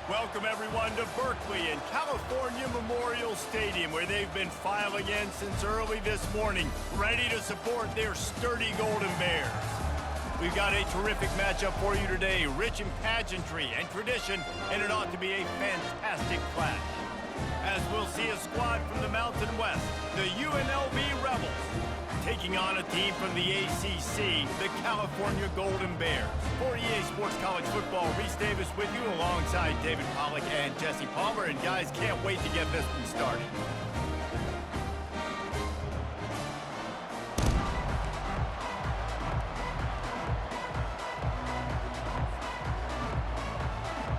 Welcome everyone to Berkeley and California Memorial Stadium, where they've been filing in since early this morning, ready to support their sturdy Golden Bears. We've got a terrific matchup for you today, rich in pageantry and tradition, and it ought to be a fantastic clash. As we'll see a squad from the Mountain West, the UNLV Rebels, taking on a team from the ACC, the California Golden Bears. For EA Sports College Football, Reese Davis with you alongside David Pollack and Jesse Palmer. And guys, can't wait to get this one started.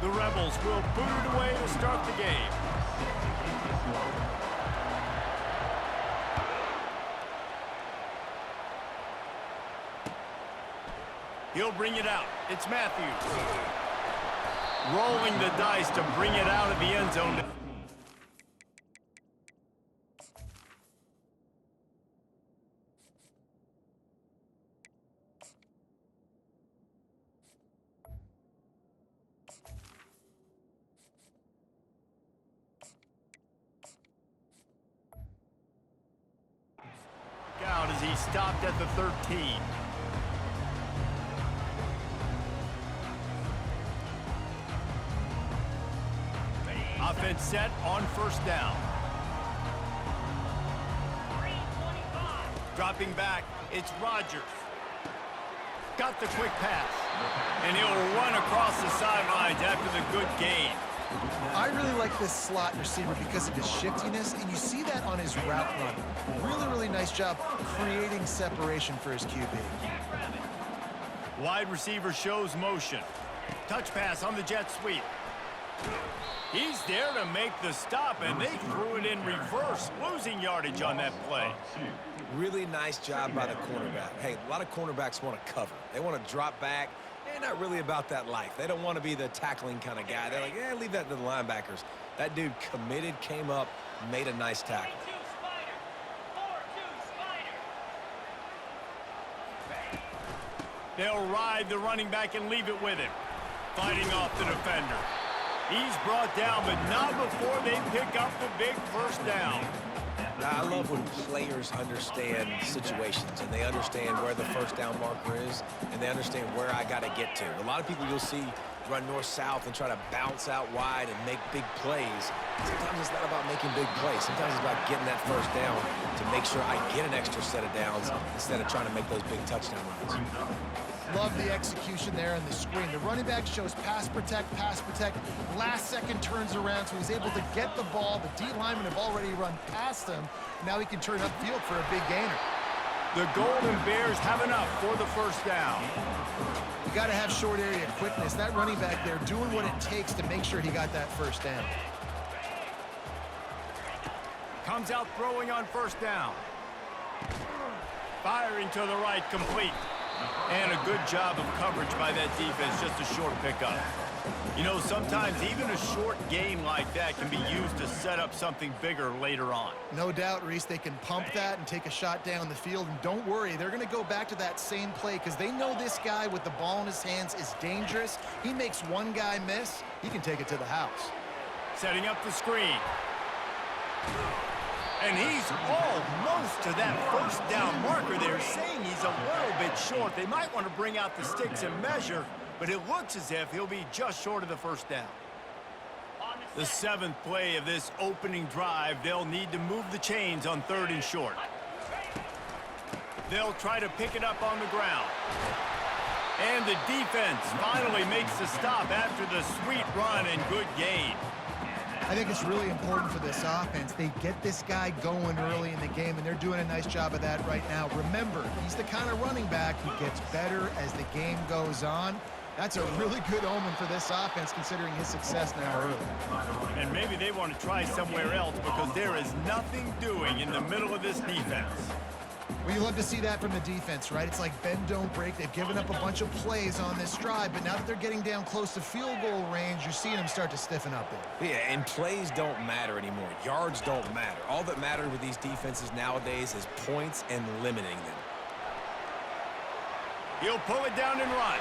The Rebels will boot it away to start the game. He'll bring it out. It's Matthews. Rolling the dice to bring it out of the end zone. Out as he stopped at the 13. Offense set on first down. Dropping back, it's Rodgers. Got the quick pass. And he'll run across the sidelines after the good gain. I really like this slot receiver because of his shiftiness, and you see that on his route run. Really nice job creating separation for his QB. Wide receiver shows motion. Touch pass on the jet sweep. He's there to make the stop, and they threw it in reverse, losing yardage on that play. Really nice job by the cornerback. Hey, a lot of cornerbacks want to cover. They want to drop back. They're not really about that life. They don't want to be the tackling kind of guy. They're like, yeah, leave that to the linebackers. That dude committed, came up, made a nice tackle. They'll ride the running back and leave it with him. Fighting off the defender. He's brought down, but not before they pick up the big first down. Now, I love when players understand situations and they understand where the first down marker is and they understand where I got to get to. A lot of people you'll see run north-south and try to bounce out wide and make big plays. Sometimes it's not about making big plays. Sometimes it's about getting that first down to make sure I get an extra set of downs instead of trying to make those big touchdown runs. Love the execution there on the screen. The running back shows pass protect. Last second turns around, so he's able to get the ball. The D linemen have already run past him. Now he can turn upfield for a big gainer. The Golden Bears have enough for the first down. You got to have short area quickness. That running back there doing what it takes to make sure he got that first down. Comes out throwing on first down. Firing to the right, complete. And a good job of coverage by that defense, just a short pickup. You know, sometimes even a short game like that can be used to set up something bigger later on. No doubt, Reese, they can pump that and take a shot down the field. And don't worry, they're going to go back to that same play because they know this guy with the ball in his hands is dangerous. He makes one guy miss, he can take it to the house. Setting up the screen. And he's almost to that first down marker. They're saying he's a little bit short. They might want to bring out the sticks and measure, but it looks as if he'll be just short of the first down. The 7th play of this opening drive, they'll need to move the chains on 3rd and short. They'll try to pick it up on the ground. And the defense finally makes the stop after the sweet run and good gain. I think it's really important for this offense. They get this guy going early in the game, and they're doing a nice job of that right now. Remember, he's the kind of running back who gets better as the game goes on. That's a really good omen for this offense, considering his success now early. And maybe they want to try somewhere else because there is nothing doing in the middle of this defense. Well, you love to see that from the defense, right? It's like bend, don't break. They've given up a bunch of plays on this drive, but now that they're getting down close to field goal range, you're seeing them start to stiffen up there. Yeah, and plays don't matter anymore. Yards don't matter. All that matters with these defenses nowadays is points and limiting them. He'll pull it down and run.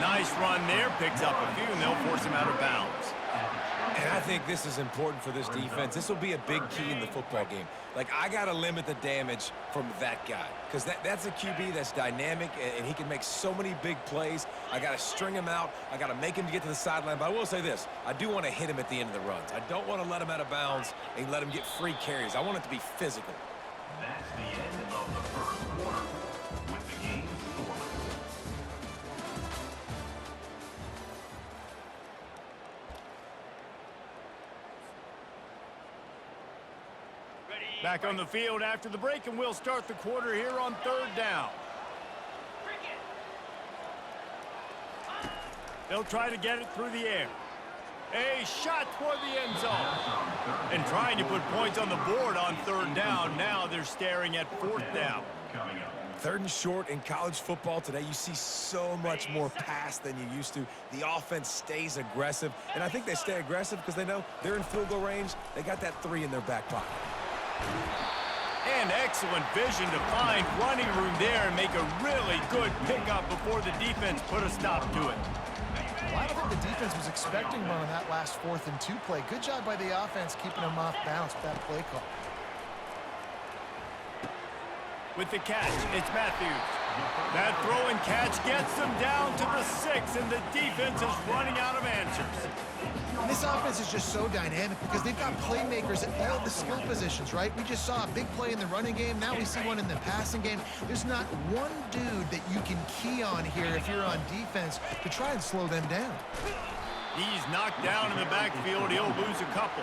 Nice run there, picks up a few, and they'll force him out of bounds. And I think this is important for this defense. This will be a big key in the football game. Like, I got to limit the damage from that guy because that's a QB that's dynamic, and he can make so many big plays. I got to string him out. I got to make him get to the sideline. But I will say this. I do want to hit him at the end of the runs. I don't want to let him out of bounds and let him get free carries. I want it to be physical. That's the end of the first quarter with the game scoreless. Back on the field after the break, and we'll start the quarter here on 3rd down. They'll try to get it through the air. A shot toward the end zone. And trying to put points on the board on 3rd down. Now they're staring at 4th down. 3rd and short in college football today, you see so much more pass than you used to. The offense stays aggressive, and I think they stay aggressive because they know they're in field goal range. They got that 3 in their back pocket. And excellent vision to find running room there and make a really good pickup before the defense put a stop to it. Well, I don't think the defense was expecting one on that last 4th and 2 play. Good job by the offense keeping them off balance with that play call. With the catch, it's Matthews. That throw and catch gets them down to the 6, and the defense is running out of answers. And this offense is just so dynamic because they've got playmakers at all the skill positions, right? We just saw a big play in the running game. Now we see one in the passing game. There's not one dude that you can key on here if you're on defense to try and slow them down. He's knocked down in the backfield. He'll lose a couple.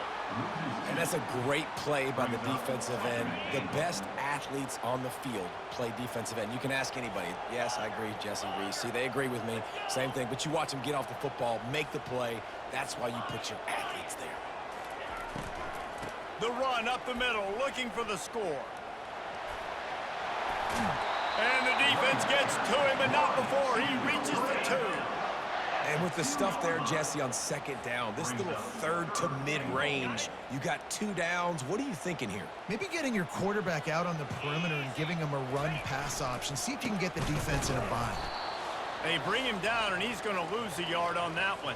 And that's a great play by the defensive end. The best athletes on the field play defensive end. You can ask anybody. Yes, I agree, Jesse Reese. See, they agree with me. Same thing. But you watch them get off the football, make the play. That's why you put your athletes there. The run up the middle, looking for the score. And the defense gets to him, but not before he reaches the 2. And with the stuff there, Jesse, on 2nd down, this little 3rd to mid-range, you got 2 downs. What are you thinking here? Maybe getting your quarterback out on the perimeter and giving him a run-pass option. See if you can get the defense in a bind. They bring him down, and he's going to lose a yard on that one.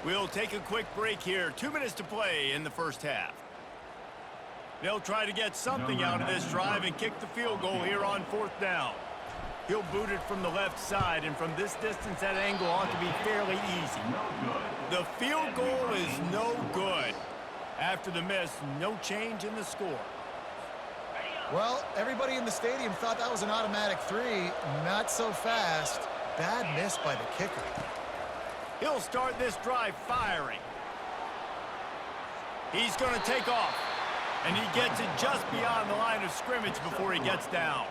We'll take a quick break here. 2 minutes to play in the 1st half. They'll try to get something out of this drive and kick the field goal here on 4th down. He'll boot it from the left side, and from this distance, that angle ought to be fairly easy. The field goal is no good. After the miss, no change in the score. Well, everybody in the stadium thought that was an automatic 3. Not so fast. Bad miss by the kicker. He'll start this drive firing. He's going to take off, and he gets it just beyond the line of scrimmage before he gets down.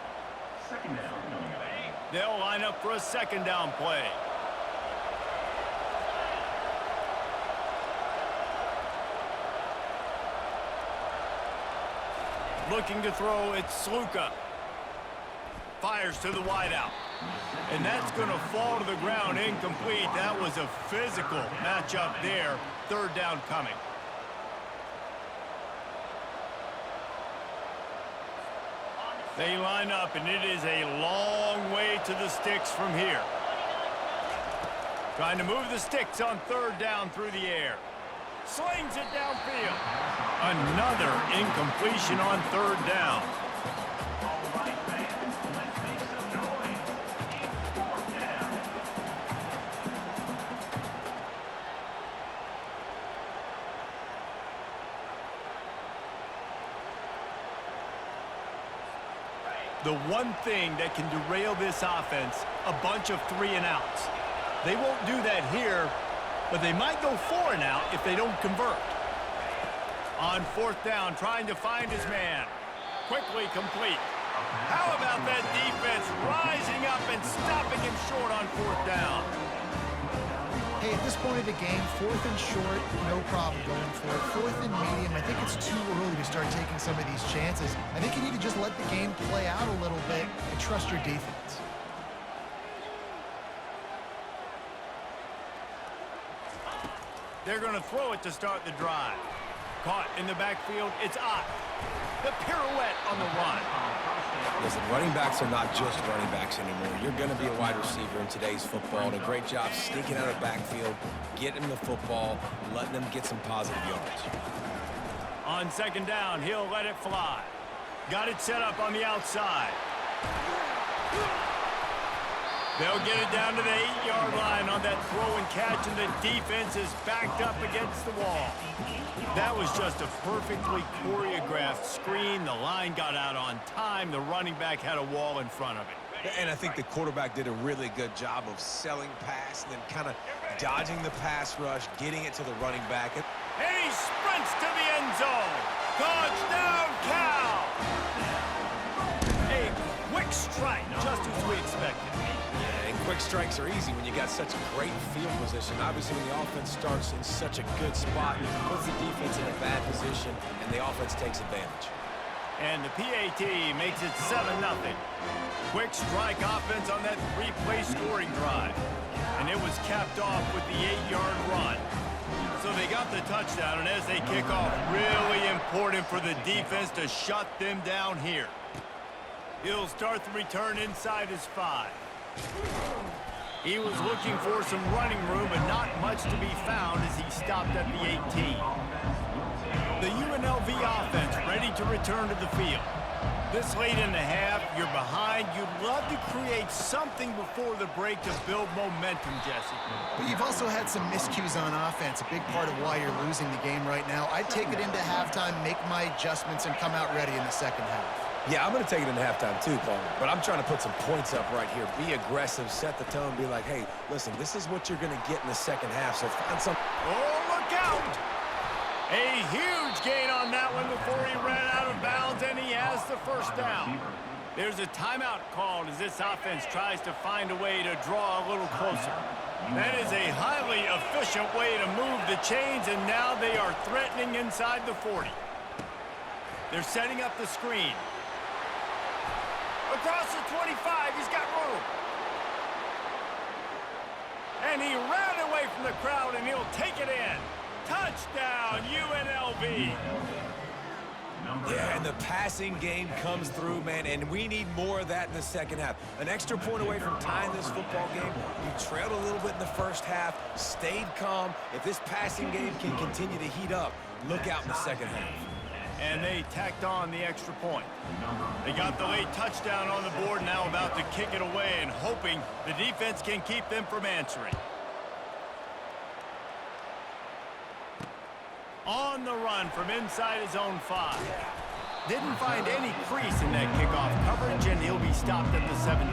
2nd down. They'll line up for a 2nd down play. Looking to throw, it's Sluka. Fires to the wideout. And that's going to fall to the ground incomplete. That was a physical matchup there. 3rd down coming. They line up, and it is a long way to the sticks from here. Trying to move the sticks on 3rd down through the air. Slings it downfield. Another incompletion on 3rd down. The one thing that can derail this offense, a bunch of 3-and-outs. They won't do that here, but they might go 4-and-out if they don't convert. On 4th down, trying to find his man. Quickly complete. How about that defense rising up and stopping him short on 4th down? Hey, at this point of the game, 4th and short, no problem going for it. 4th and medium, I think it's too early to start taking some of these chances. I think you need to just let the game play out a little bit and trust your defense. They're going to throw it to start the drive. Caught in the backfield, it's Ott. The pirouette on the run. Listen, running backs are not just running backs anymore. You're going to be a wide receiver in today's football. And a great job sneaking out of the backfield, getting the football, letting them get some positive yards. On second down, he'll let it fly. Got it set up on the outside. They'll get it down to the 8-yard line on that throw and catch, and the defense is backed up against the wall. That was just a perfectly choreographed screen. The line got out on time. The running back had a wall in front of it. And I think the quarterback did a really good job of selling pass and then kind of dodging the pass rush, getting it to the running back. And he sprints to the end zone. Touchdown, Cal! A quick strike, just as we expected. And quick strikes are easy when you got such great field position. Obviously, when the offense starts in such a good spot, it puts the defense in a bad position, and the offense takes advantage. And the PAT makes it 7-0. Quick strike offense on that 3-play scoring drive. And it was capped off with the 8-yard run. So they got the touchdown, and as they kick off, really important for the defense to shut them down here. He'll start the return inside his 5. He was looking for some running room, but not much to be found as he stopped at the 18. The UNLV offense ready to return to the field. This late in the half, you're behind. You'd love to create something before the break to build momentum, Jesse. But you've also had some miscues on offense, a big part of why you're losing the game right now. I'd take it into halftime, make my adjustments, and come out ready in the second half. Yeah, I'm going to take it into halftime too, Paul. But I'm trying to put some points up right here. Be aggressive, set the tone, be like, hey, listen, this is what you're going to get in the second half, so find some... Oh, look out! A huge gain on that one before he ran out of bounds, and he has the first down. There's a timeout called as this offense tries to find a way to draw a little closer. That is a highly efficient way to move the chains, and now they are threatening inside the 40. They're setting up the screen. Across the 25, he's got room. And he ran away from the crowd, and he'll take it in. Touchdown, UNLV. Yeah, and the passing game comes through, man, and we need more of that in the second half. An extra point away from tying this football game. You trailed a little bit in the first half, stayed calm. If this passing game can continue to heat up, look out in the second half. And they tacked on the extra point. They got the late touchdown on the board, now about to kick it away and hoping the defense can keep them from answering. On the run from inside his own 5. Didn't find any crease in that kickoff coverage, and he'll be stopped at the 17.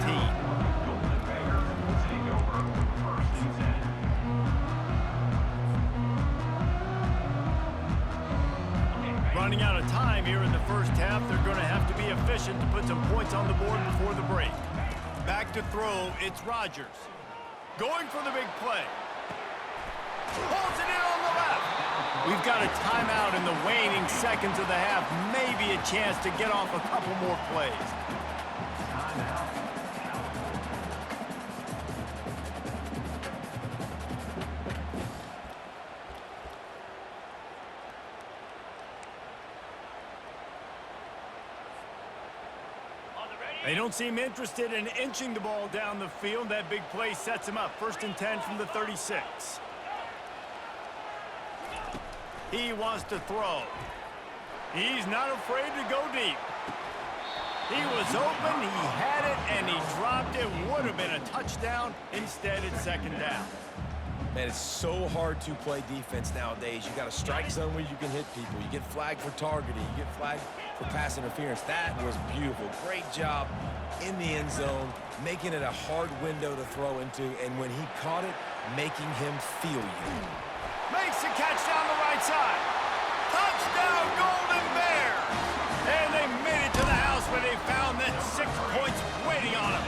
Running out of time here in the first half. They're going to have to be efficient to put some points on the board before the break. Back to throw, it's Rodgers. Going for the big play. Pulls it in on the left. We've got a timeout in the waning seconds of the half. Maybe a chance to get off a couple more plays. They don't seem interested in inching the ball down the field. That big play sets him up. 1st and 10 from the 36. He wants to throw. He's not afraid to go deep. He was open, he had it, and he dropped it. Would have been a touchdown. Instead, it's second down. Man, it's so hard to play defense nowadays. You got a strike zone where you can hit people. You get flagged for targeting. You get flagged for pass interference. That was beautiful. Great job in the end zone, making it a hard window to throw into, and when he caught it, making him feel you. Makes the catch down the right side. Touchdown, Golden Bears! And they made it to the house where they found that 6 points waiting on them.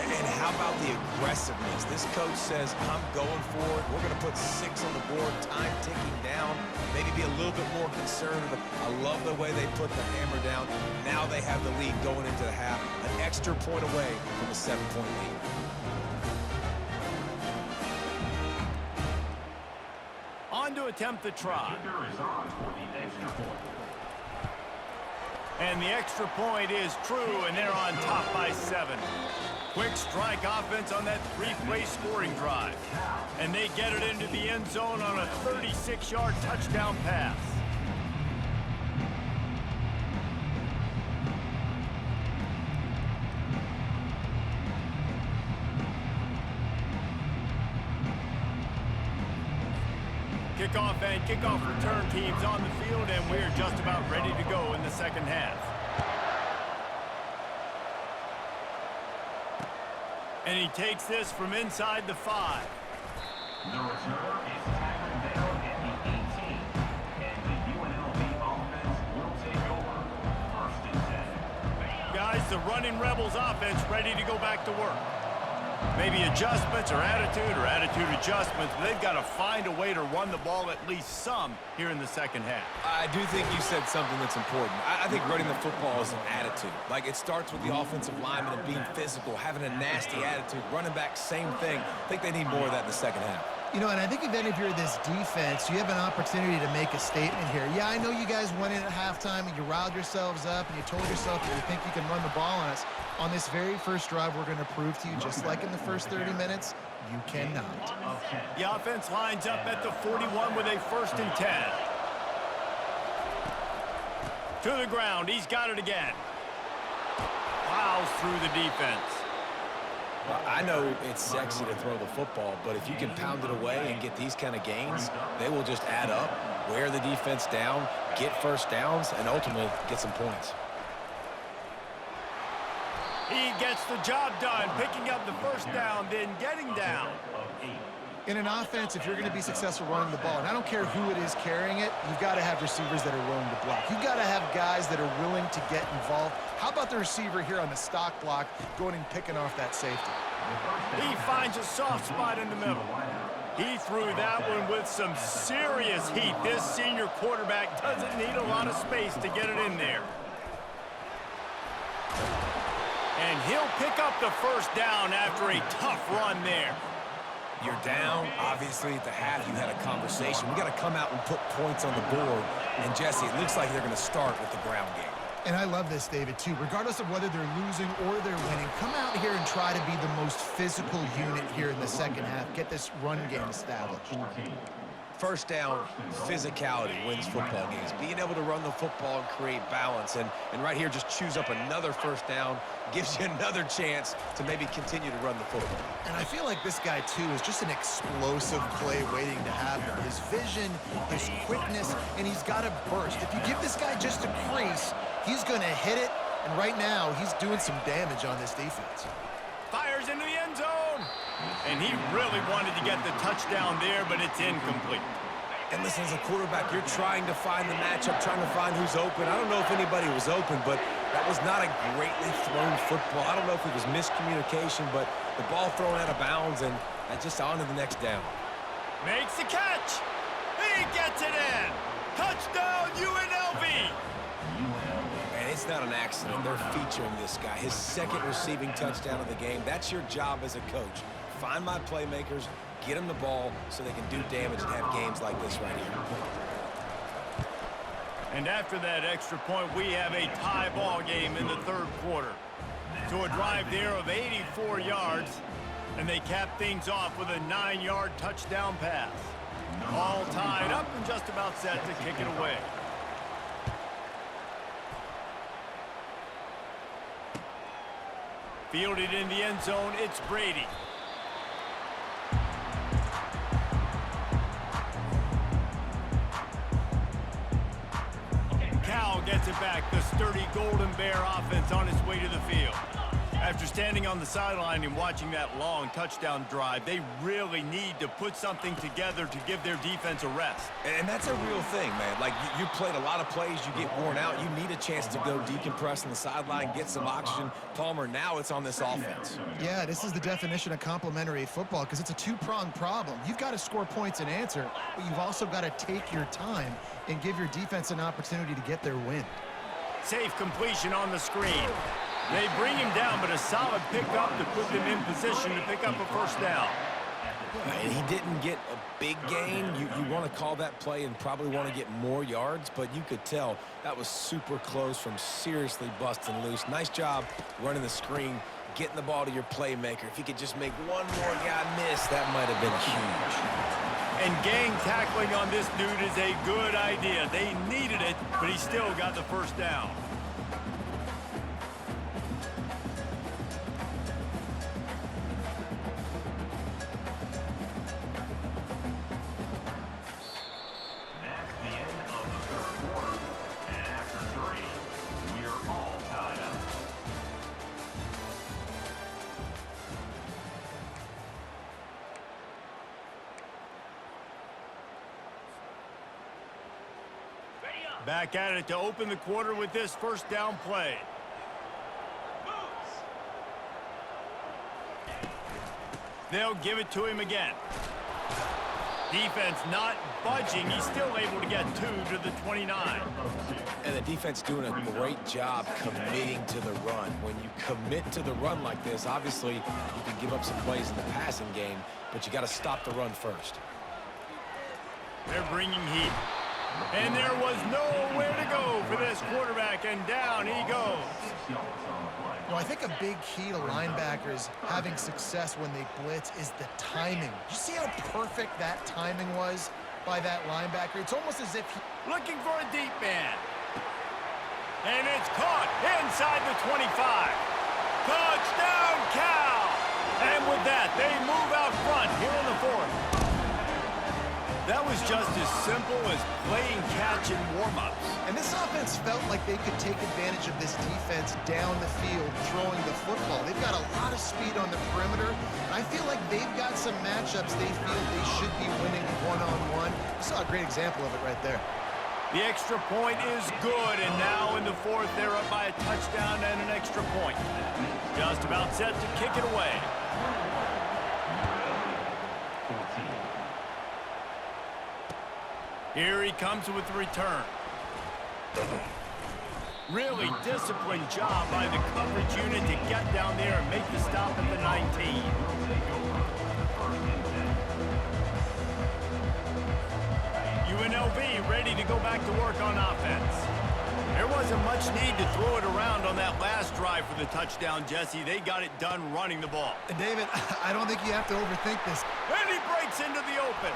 And how about the aggressiveness? This coach says, I'm going for it. We're going to put 6 on the board, time ticking down, maybe be a little bit more conservative. I love the way they put the hammer down. Now they have the lead going into the half, an extra point away from a 7-point lead. On to attempt the try. And the extra point is true, and they're on top by 7. Quick strike offense on that 3-play scoring drive. And they get it into the end zone on a 36-yard touchdown pass. Kickoff and kickoff return teams on the field, and we're just about ready to go in the second half. And he takes this from inside the 5. The returner is tackled down at the 18, and the UNLV offense will take over. 1st and 10. Guys, the running Rebels offense ready to go back to work. Maybe adjustments or attitude adjustments, but they've got to find a way to run the ball at least some here in the second half. I do think you said something that's important. I think running the football is an attitude. Like, it starts with the offensive lineman and being physical, having a nasty attitude. Running back, same thing. I think they need more of that in the second half. You know, and I think if you're this defense, you have an opportunity to make a statement here. Yeah, I know you guys went in at halftime and you riled yourselves up and you told yourself that you think you can run the ball on us. On this very first drive, we're going to prove to you, just like in the first 30 minutes, you cannot. The offense lines up at the 41 with a 1st and 10. To the ground, he's got it again. Plows through the defense. Well, I know it's sexy to throw the football, but if you can pound it away and get these kind of gains, they will just add up, wear the defense down, get first downs, and ultimately get some points. He gets the job done, picking up the first down, then getting down. In an offense, if you're going to be successful running the ball, and I don't care who it is carrying it, you've got to have receivers that are willing to block. You've got to have guys that are willing to get involved. How about the receiver here on the stock block going and picking off that safety? He finds a soft spot in the middle. He threw that one with some serious heat. This senior quarterback doesn't need a lot of space to get it in there. And he'll pick up the first down after a tough run there. You're down. Obviously, at the half, you had a conversation. We got to come out and put points on the board. And, Jesse, it looks like they're going to start with the ground game. And I love this, David, too. Regardless of whether they're losing or they're winning, come out here and try to be the most physical unit here in the second half. Get this run game established. First down, physicality wins football games. Being able to run the football and create balance. And right here, just choose up another first down, gives you another chance to maybe continue to run the football. And I feel like this guy, too, is just an explosive play waiting to happen. His vision, his quickness, and he's got a burst. If you give this guy just a crease, he's going to hit it. And right now, he's doing some damage on this defense. Fires into the end zone. And he really wanted to get the touchdown there, but it's incomplete. And listen, as a quarterback, you're trying to find the matchup, trying to find who's open. I don't know if anybody was open, but that was not a greatly thrown football. I don't know if it was miscommunication, but the ball thrown out of bounds, and just on to the next down. Makes the catch. He gets it in. Touchdown, UNLV. And it's not an accident. They're featuring this guy. His second receiving touchdown of the game. That's your job as a coach. Find my playmakers, get them the ball so they can do damage and have games like this right here. And after that extra point, we have a tie ball game in the third quarter. So a drive there of 84 yards, and they cap things off with a 9-yard touchdown pass. All tied up and just about set to kick it away. Fielded in the end zone, it's Brady. Cal gets it back. The sturdy Golden Bear offense on its way to the field. After standing on the sideline and watching that long touchdown drive, they really need to put something together to give their defense a rest. And that's a real thing, man. Like, you played a lot of plays, you get worn out, you need a chance to go decompress on the sideline, get some oxygen. Palmer, now it's on this offense. Yeah, this is the definition of complementary football because it's a two-pronged problem. You've got to score points and answer, but you've also got to take your time and give your defense an opportunity to get their win. Safe completion on the screen. They bring him down, but a solid pickup to put them in position to pick up a first down. And he didn't get a big gain. You want to call that play and probably want to get more yards, but you could tell that was super close from seriously busting loose. Nice job running the screen, getting the ball to your playmaker. If he could just make one more guy miss, that might have been huge. And gang tackling on this dude is a good idea. They needed it, but he still got the first down. That's the end of the third quarter. And after 3, we're all tied up. Back at it to open the quarter with this first down play. They'll give it to him again. Defense not budging. He's still able to get 2 to the 29. And the defense doing a great job committing to the run. When you commit to the run like this, obviously you can give up some plays in the passing game, but you got to stop the run first. They're bringing heat. And there was nowhere to go for this quarterback, and down he goes. You know, I think a big key to linebackers having success when they blitz is the timing. You see how perfect that timing was by that linebacker? It's almost as if he... Looking for a deep man. And it's caught inside the 25. Touchdown, Cal! And with that, they move out front here in the fourth. That was just as simple as playing catch in warm-ups. And this offense felt like they could take advantage of this defense down the field, throwing the football. They've got a lot of speed on the perimeter, and I feel like they've got some matchups they feel they should be winning one-on-one. You saw a great example of it right there. The extra point is good, and now in the fourth, they're up by a touchdown and an extra point. Just about set to kick it away. Here he comes with the return. Really disciplined job by the coverage unit to get down there and make the stop at the 19. UNLV ready to go back to work on offense. There wasn't much need to throw it around on that last drive for the touchdown, Jesse. They got it done running the ball. David, I don't think you have to overthink this. And he breaks into the open.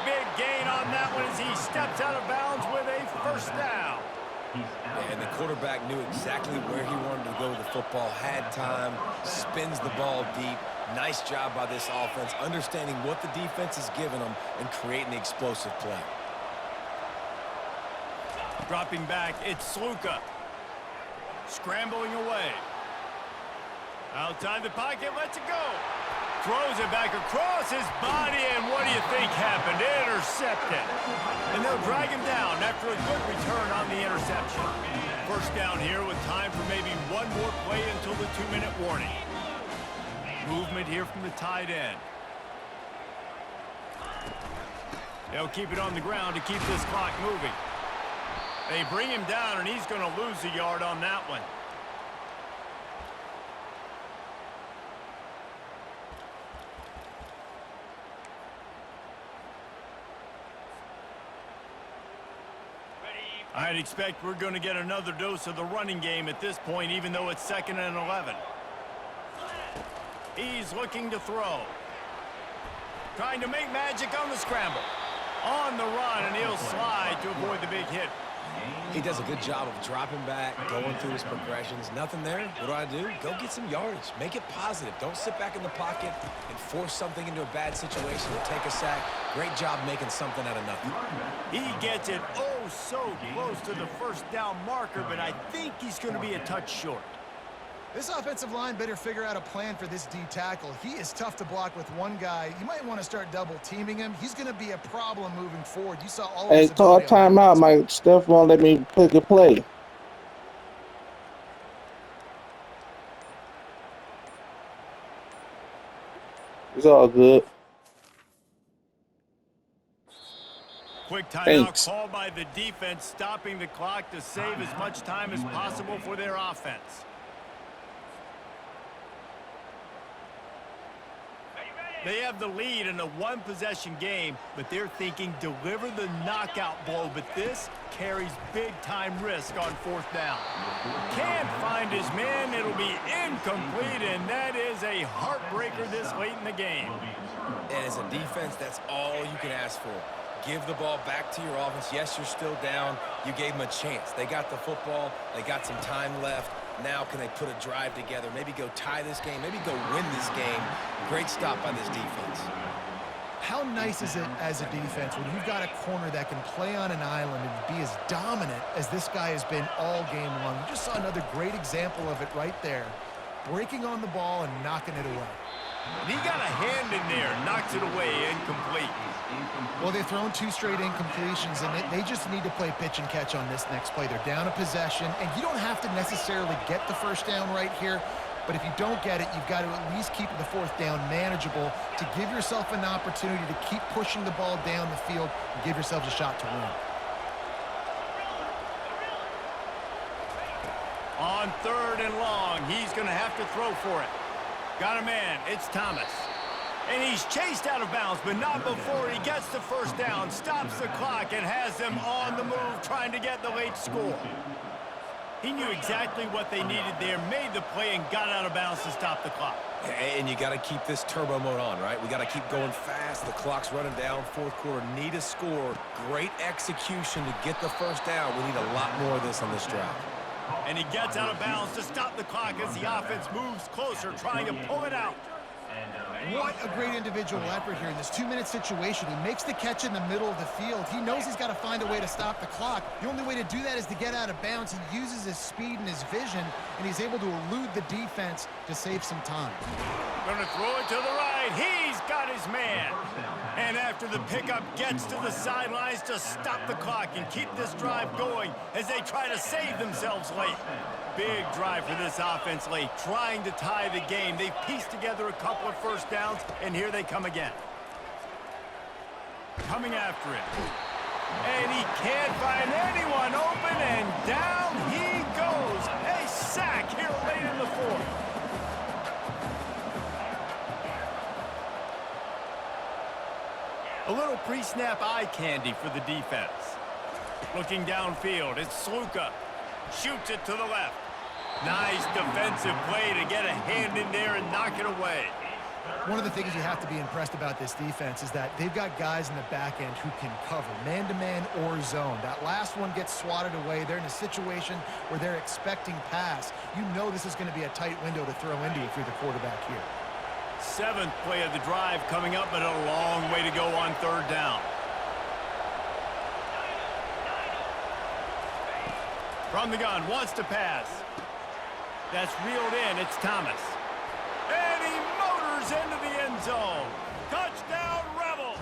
Big gain on that one as he steps out of bounds with a first down. And the quarterback knew exactly where he wanted to go with the football, had time, spins the ball deep. Nice job by this offense, understanding what the defense is giving them and creating the explosive play. Dropping back, it's Sluka. Scrambling away. Outside the pocket, lets it go. Throws it back across his body, and what do you think happened? Intercepted. And they'll drag him down after a good return on the interception. First down here with time for maybe one more play until the 2-minute warning. Movement here from the tight end. They'll keep it on the ground to keep this clock moving. They bring him down, and he's going to lose a yard on that one. I'd expect we're going to get another dose of the running game at this point, even though it's 2nd and 11. He's looking to throw. Trying to make magic on the scramble. On the run, and he'll slide to avoid the big hit. He does a good job of dropping back, going through his progressions. Nothing there. What do? Go get some yardage. Make it positive. Don't sit back in the pocket and force something into a bad situation or take a sack. Great job making something out of nothing. He gets it oh so close to the first down marker, but I think he's going to be a touch short. This offensive line better figure out a plan for this D tackle. He is tough to block with one guy. You might want to start double teaming him. He's going to be a problem moving forward. You saw all of Hey, his call ability on timeout. offense. My stuff won't let me pick a play. It's all good. Quick timeout Thanks. call by the defense, stopping the clock to save as much time as possible for their offense. They have the lead in a one-possession game, but they're thinking deliver the knockout blow, but this carries big-time risk on fourth down. Can't find his man. It'll be incomplete, and that is a heartbreaker this late in the game. And as a defense, that's all you can ask for. Give the ball back to your offense. Yes, you're still down. You gave them a chance. They got the football. They got some time left. Now can they put a drive together, maybe go tie this game, maybe go win this game. Great stop by this defense. How nice is it as a defense when you've got a corner that can play on an island and be as dominant as this guy has been all game long? You just saw another great example of it right there. Breaking on the ball and knocking it away. He got a hand in there, knocks it away, incomplete. Well, they've thrown 2 straight incompletions, and they just need to play pitch and catch on this next play. They're down a possession, and you don't have to necessarily get the first down right here, but if you don't get it, you've got to at least keep the fourth down manageable to give yourself an opportunity to keep pushing the ball down the field and give yourselves a shot to win. On 3rd and long, he's going to have to throw for it. Got a man, it's Thomas. And he's chased out of bounds, but not before he gets the first down, stops the clock, and has them on the move trying to get the late score. He knew exactly what they needed there, made the play, and got out of bounds to stop the clock. And you got to keep this turbo mode on, right? We got to keep going fast. The clock's running down. Fourth quarter, need a score. Great execution to get the first down. We need a lot more of this on this drive. And he gets out of bounds to stop the clock as the offense moves closer, trying to pull it out. What a great individual effort here in this 2-minute situation. He makes the catch in the middle of the field. He knows he's got to find a way to stop the clock. The only way to do that is to get out of bounds. He uses his speed and his vision, and he's able to elude the defense to save some time. Going to throw it to the right. He's got his man. And after the pickup, gets to the sidelines to stop the clock and keep this drive going as they try to save themselves late. Big drive for this offense late, trying to tie the game. They've pieced together a couple of first downs, and here they come again. Coming after it. And he can't find anyone open, and down he goes. A sack here late in the fourth. A little pre-snap eye candy for the defense. Looking downfield, it's Sluka. Shoots it to the left. Nice defensive play to get a hand in there and knock it away. One of the things you have to be impressed about this defense is that they've got guys in the back end who can cover, man-to-man or zone. That last one gets swatted away. They're in a situation where they're expecting pass. You know this is going to be a tight window to throw into if you're the quarterback here. 7th play of the drive coming up, but a long way to go on 3rd down. From the gun, wants to pass. That's reeled in, it's Thomas. And he motors into the end zone. Touchdown, Rebels!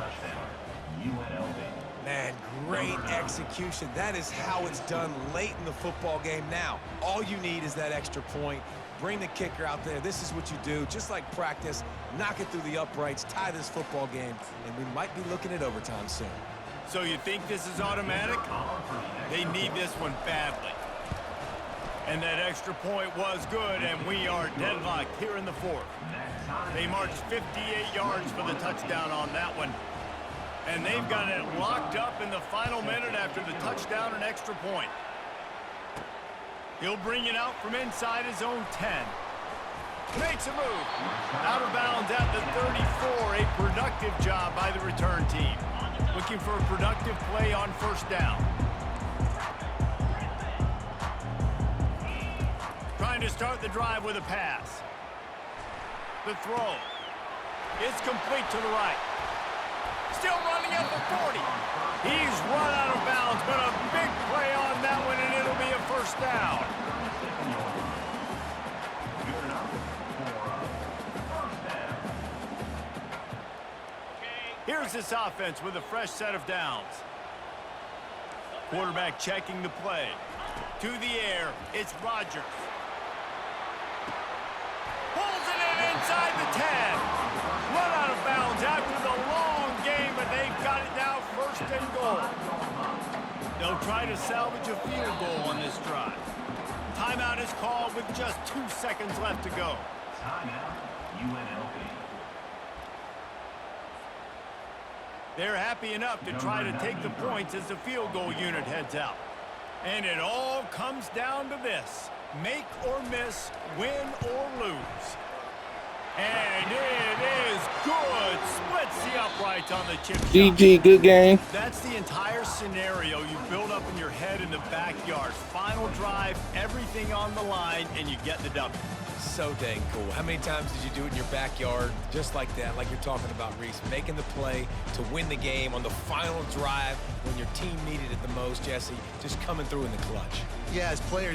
Man, great execution. That is how it's done late in the football game. Now, all you need is that extra point. Bring the kicker out there. This is what you do. Just like practice, knock it through the uprights, tie this football game, and we might be looking at overtime soon. So you think this is automatic? They need this one badly. And that extra point was good, and we are deadlocked here in the fourth. They marched 58 yards for the touchdown on that one. And they've got it locked up in the final minute after the touchdown and extra point. He'll bring it out from inside his own 10. Makes a move. Out of bounds at the 34. A productive job by the return team. Looking for a productive play on first down. Trying to start the drive with a pass. The throw. It's complete to the right. Still running at the 40. He's run out of bounds, but a big play on that one, and it'll be a first down. Here's this offense with a fresh set of downs. Quarterback checking the play. To the air, it's Rodgers. Pulls it in inside the 10. Run out of bounds after the long game, but they've got it now first and goal. They'll try to salvage a field goal on this drive. Timeout is called with just 2 seconds left to go. Timeout, UNLV. They're happy enough to try to take the points as the field goal unit heads out. And it all comes down to this: make or miss, win or lose. And it is good. Splits the uprights on the chip shot. GG, good game. That's the entire scenario you build up in your head in the backyard. Final drive, everything on the line, and you get the W. So dang cool. How many times did you do it in your backyard just like that, like you're talking about, Reese? Making the play to win the game on the final drive when your team needed it the most, Jesse. Just coming through in the clutch. Yeah, as players,